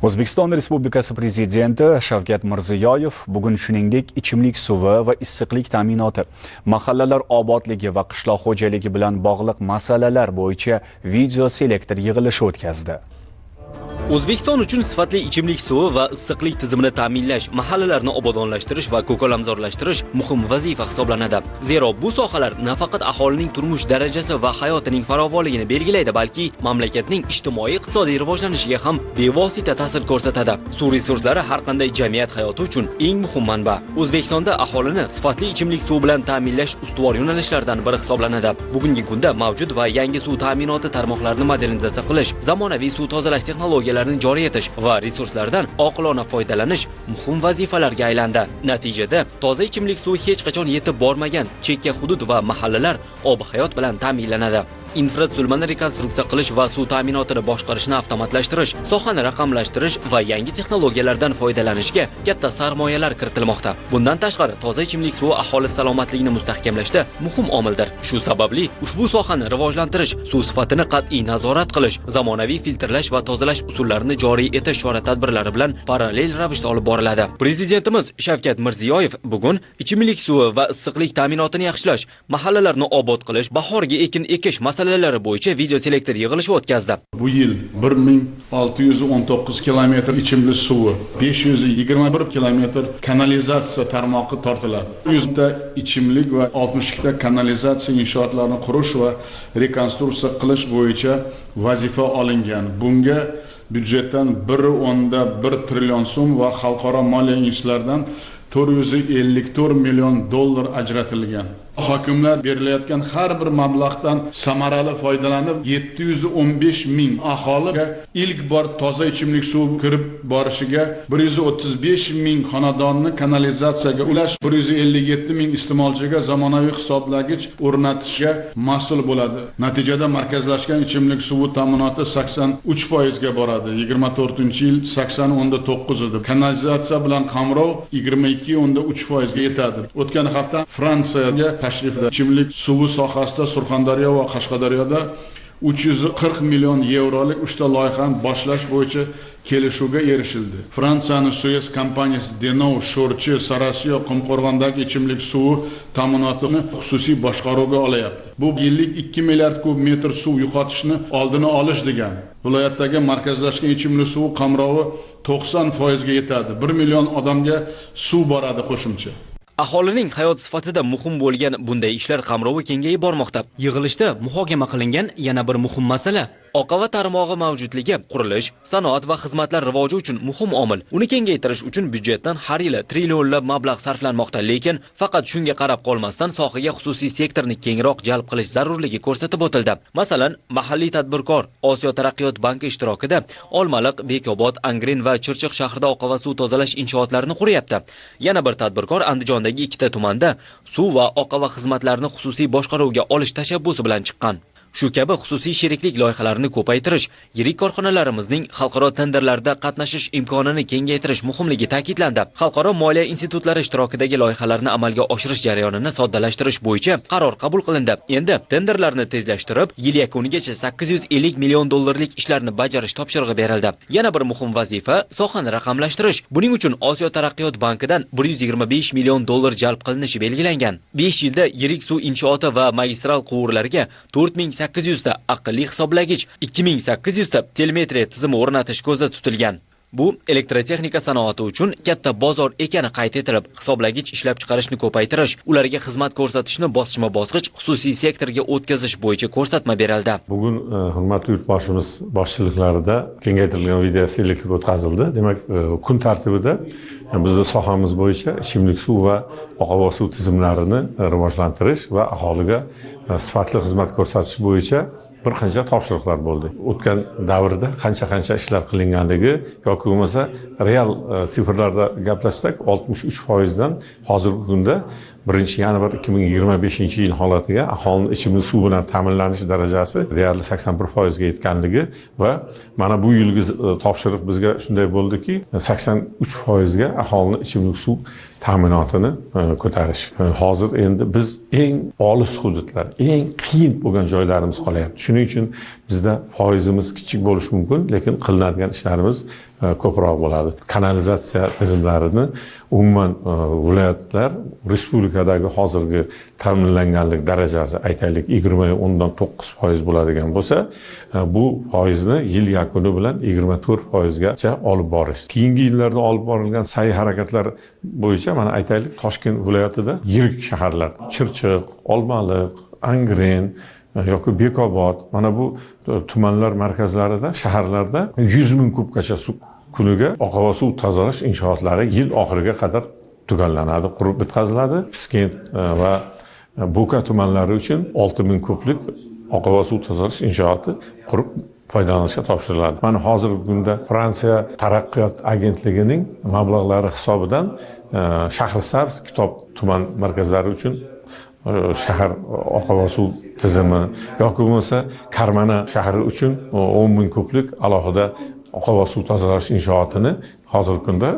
O'zbekiston Respublikasi Prezidenti Shavkat Mirziyoyev bugun shuningdek ichimlik suvi va issiqlik ta'minoti, mahallalar obodligi va qishloq xo'jaligi bilan bog'liq masalalar bo'yicha video selektor yig'ilishi o'tkazdi. O'zbekiston uchun sifatli ichimlik suvi va issiqlik tizimini ta'minlash, mahallalarni obodonlashtirish va ko'kalamzorlashtirish muhim vazifa hisoblanadi. Zero bu sohalar nafaqat aholining turmush darajasi va hayotining farovonligini belgilaydi, balki mamlakatning ijtimoiy-iqtisodiy rivojlanishiga ham bevosita ta'sir ko'rsatadi. Suv resurslari har qanday jamiyat hayoti uchun eng muhim manba. O'zbekistonda aholini sifatli ichimlik suvi bilan ta'minlash ustuvor yo'nalishlardan biri hisoblanadi. Bugungi kunda mavjud va yangi suv ta'minoti tarmoqlarini modernizatsiya qilish, zamonaviy suv tozalash texnologiyalarini joriy etish va resurslardan oqilona foydalanish muhim vazifalarga aylandi. Natijada toza ichimlik suvi hech qachon yetib bormagan chekka hudud va mahallalar ob-hayot bilan ta'minlanadi. Infratuzilmani rekonstruksiya qilish va suv ta'minotini boshqarishni avtomatlashtirish, sohani raqamlashtirish va yangi texnologiyalardan foydalanishga katta sarmoyalar kiritilmoqda. Bundan tashqari, toza ichimlik suvi aholi salomatligini mustahkamlashda muhim omildir. Shu sababli ushbu sohani rivojlantirish, suv sifatini qat'iy nazorat qilish, zamonaviy filtrlash va tozalash usullarini joriy etish chora-tadbirlari bilan parallel ravishda olib boriladi. Prezidentimiz Shavkat Mirziyoyev bugun ichimlik suvi va issiqlik ta'minotini yaxshilash, mahallalarni obod qilish, bahorgi ekin ekish masalalari bo'yicha video selektor yig'ilishi o'tkazdi. Bu yil 1619 kilometr ichimlik suvi, 521 kilometr kanalizatsiya tarmog'i tortiladi. 100 ta ichimlik va 62 ta kanalizatsiya inshootlarini qurish va rekonstruksiya qilish bo'yicha vazifa olingan. Bunga byudjetdan 1.1 trillion so'm va xalqaro moliya institutlaridan 454 million dollar ajratilgan. Hokimlar berilayotgan har bir mablag'dan samarali foydalanib 715 ming aholiga ilk bor toza ichimlik suvi kirib borishiga, 135 ming xonadonni kanalizatsiyaga ulash, 157 ming iste'molchiga zamonaviy hisoblagich o'rnatishga mas'ul bo'ladi. Natijada markazlashgan ichimlik suvi ta'minoti 83% ga boradi. 24-yil 80.9 edi. Kanalizatsiya bilan qamrov 22.3% ga yetadi. O'tgan hafta Fransiyaga tashrifda ichimlik suvi sohasida Surxondaryo va Qashqadaryoda 340 million yevrolik 3 ta loyihani boshlash bo'yicha kelishuvga erishildi. Fransiyaning Suez kompaniyasi Denov, Sho'rchi, Sarasiyo, Qumqo'rg'ondagi ichimlik suvi ta'minotini xususiy boshqaruvga olyapti. Bu yillik 2 milliard kub metr suv yo'qotishni oldini olish degani. Viloyatdagi markazlashgan ichimlik suvi qamrovi 90% ga yetadi. 1 million odamga suv boradi qo'shimcha. Aholining hayot sifatida muhim bo'lgan bunday ishlar qamrovi kengayib bormoqda. Yig'ilishda muhokama qilingan yana bir muhim masala oqava tarmog'i mavjudligi, qurilish, sanoat va xizmatlar rivoji uchun muhim omil. Uni kengaytirish uchun byudjetdan har yili trillionlab mablag' sarflanmoqda, lekin faqat shunga qarab qolmasdan sohaga xususiy sektorni kengroq jalb qilish zarurligi ko'rsatib o'tildi. Masalan, mahalliy tadbirkor Osiyo taraqqiyot banki ishtirokida Olmaliq, Bekobod, Angren va Chirchiq shahrida oqava suv tozalash inshootlarini quryapti. Yana bir tadbirkor Andijondagi 2 ta tumanda suv va oqava xizmatlarini xususiy boshqaruvga olish tashabbusi bilan chiqqan. Shu kabi xususiy sheriklik loyihalarini ko'paytirish, yirik korxonalarimizning xalqaro tenderlarda qatnashish imkonini kengaytirish muhimligi ta'kidlandi. Xalqaro moliya institutlari ishtirokidagi loyihalarni amalga oshirish jarayonini soddalashtirish bo'yicha qaror qabul qilindi. Endi tenderlarni tezlashtirib, yil yakunigacha 850 million dollarlik ishlarni bajarish topshirig'i berildi. Yana bir muhim vazifa sohani raqamlashtirish. Buning uchun Osiyo taraqqiyot bankidan 125 million dollar jalb qilinishi belgilangan. 5 yilda yirik suv inshooti va magistral quvurlarga 4800 ta aqlli hisoblagich, 2800 ta telemetriya tizimi o'rnatish ko'zda tutilgan. Bu elektrotexnika sanoati uchun katta bozor ekani qayd etilib, hisoblagich ishlab chiqarishni ko'paytirish, ularga xizmat ko'rsatishni bosqichma-bosqich xususiy sektorga o'tkazish bo'yicha ko'rsatma berildi. Bugun hurmatli yurtboshimiz boshchiliklarida kengaytirilgan video selektor o'tkazildi. Demak, kun tartibida bizning sohamiz bo'yicha ichimlik suv va oqova suv tizimlarini rivojlantirish va aholiga sifatli xizmat ko'rsatish bo'yicha bir qancha topshiriqlar bo'ldi. O'tgan davrda qancha ishlar qilinganligi yoki bo'lmasa real sifrlarda gaplashsak 63% dan hozirgi kunda 1 yanvar 2025-yil holatiga aholini ichimlik suv bilan ta'minlanish darajasi deyarli 81% ga yetganligi va mana bu yilgi topshiriq bizga shunday bo'ldiki, 83% ga aholini ichimlik suv ta'minotini ko'tarish. Hozir endi biz eng olis hududlar, eng qiyin bo'lgan joylarimiz qolyapti. Shuning uchun bizda foizimiz kichik bo'lishi mumkin, lekin qilinadigan ishlarimiz ko'proq bo'ladi. Kanalizatsiya tizimlarini umuman viloyatlar respublikadagi hozirgi ta'minlanganlik darajasi aytaylik 20.9% bo'ladigan bo'lsa, bu foizni yil yakuni bilan 24% gacha olib borish. Keyingi yillarda olib borilgan sa'y harakatlar bo'yicha mana aytaylik Toshkent viloyatida yirik shaharlar, Chirchiq, Olmaliq, Angren yoki Bekobod, mana bu tumanlar markazlarida, shaharlarda 100 ming kubgacha suv kuniga oqova suv tozalash inshootlari yil oxiriga qadar tugallanadi, qurib bitkaziladi. Piskent va Bo'ka tumanlari uchun 6 ming kublik oqova suv tozalash inshooti qurib foydalanishga topshiriladi. Mana hozirgi kunda Fransiya taraqqiyot agentligining mablag'lari hisobidan Shahrisabz Kitob tuman markazlari uchun shahar oqova suv tizimi yoki bo'lmasa Karmana shahri uchun 10 ming kublik alohida oqova suv tozalash inshootini hozirgi kunda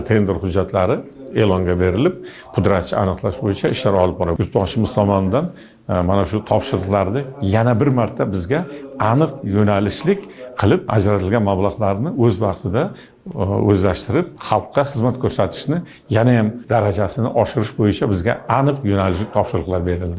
tender hujjatlari e'longa berilib, pudratchi aniqlash bo'yicha ishlar olib boriladi. Yurtboshimiz tomonidan mana shu topshiriqlarni yana bir marta bizga aniq yo'nalishlik qilib ajratilgan mablag'larni o'z vaqtida o'zlashtirib, xalqqa xizmat ko'rsatishni yana ham darajasini oshirish bo'yicha bizga aniq yo'nalishli topshiriqlar berildi.